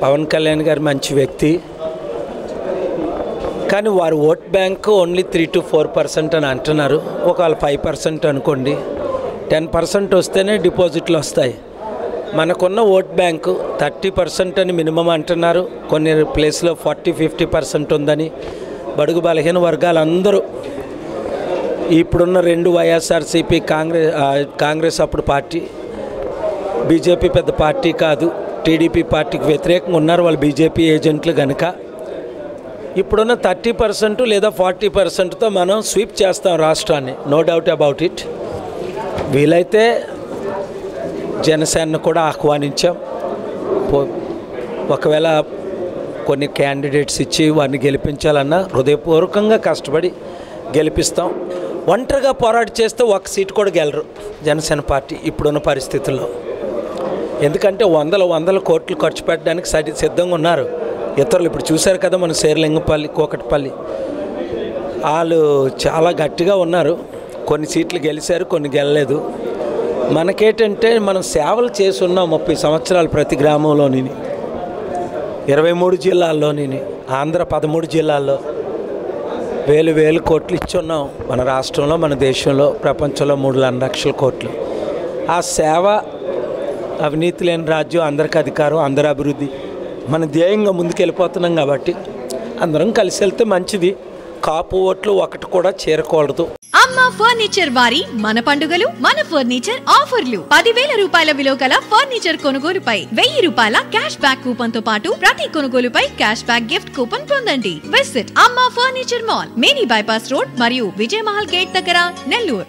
పవన్ కళ్యాణ్ గారు మంచి వ్యక్తి, కానీ వారు ఓట్ బ్యాంకు ఓన్లీ 3 to 4% అని అంటున్నారు. ఒకవేళ 5% అనుకోండి, 10% వస్తేనే డిపాజిట్లు వస్తాయి. మనకున్న ఓట్ బ్యాంకు 30% అని మినిమం అంటున్నారు. కొన్ని ప్లేస్లో 40-50% ఉందని. బడుగు బలహీన వర్గాలందరూ ఇప్పుడున్న 2 వైఎస్ఆర్సీపీ కాంగ్రెస్ అప్పుడు పార్టీ, బీజేపీ పెద్ద పార్టీ కాదు, టీడీపీ పార్టీకి వ్యతిరేకంగా ఉన్నారు వాళ్ళు బీజేపీ ఏజెంట్లు కనుక. ఇప్పుడున్న 30% లేదా 40%తో మనం స్వీప్ చేస్తాం రాష్ట్రాన్ని, నో డౌట్ అబౌట్ ఇట్. వీలైతే జనసేనను కూడా ఆహ్వానించాం. ఒకవేళ కొన్ని క్యాండిడేట్స్ ఇచ్చి వారిని గెలిపించాలన్నా హృదయపూర్వకంగా కష్టపడి గెలిపిస్తాం. ఒంటరిగా పోరాట చేస్తే 1 సీటు కూడా గెలరు జనసేన పార్టీ ఇప్పుడున్న పరిస్థితుల్లో. ఎందుకంటే వందల కోట్లు ఖర్చు పెట్టడానికి సిద్ధంగా ఉన్నారు ఇతరులు. ఇప్పుడు చూశారు కదా మన శేర్లింగపల్లి, కూకట్పల్లి, వాళ్ళు చాలా గట్టిగా ఉన్నారు. కొన్ని సీట్లు గెలిచారు, కొన్ని గెలలేదు. మనకేంటంటే మనం సేవలు చేసి ఉన్నాం 30 సంవత్సరాలు ప్రతి గ్రామంలోని, 23 జిల్లాల్లోని, ఆంధ్ర 13 జిల్లాల్లో వేలు కోట్లు ఇచ్చున్నాం. మన రాష్ట్రంలో, మన దేశంలో, ప్రపంచంలో 3 లక్షల కోట్లు. ఆ సేవ, అవినీతి లేని రాజ్యం, అందరికి అధికారం, అందరి అభివృద్ధి మన ధ్యేయంగా ముందుకెళ్ళిపోతున్నాం. కాబట్టి అందరం కలిసి వెళ్తే మంచిది. కాపు ఓట్లు ఒకటి కూడా చేరకూడదు. అమ్మ ఫర్నిచర్ వారి మన పండుగలు మన ఫర్నిచర్ ఆఫర్లు. 10,000 రూపాయల విలువ గల ఫర్నిచర్ కొనుగోలుపై 1000 రూపాయల క్యాష్ బ్యాక్ కూపన్ తో పాటు ప్రతి కొనుగోలుపై క్యాష్ బ్యాక్ గిఫ్ట్ కూపన్ పొందండి. విజిట్ అమ్మ furniture mall, mini bypass road మరియు విజయమహల్ గేట్ దగ్గర, నెల్లూరు.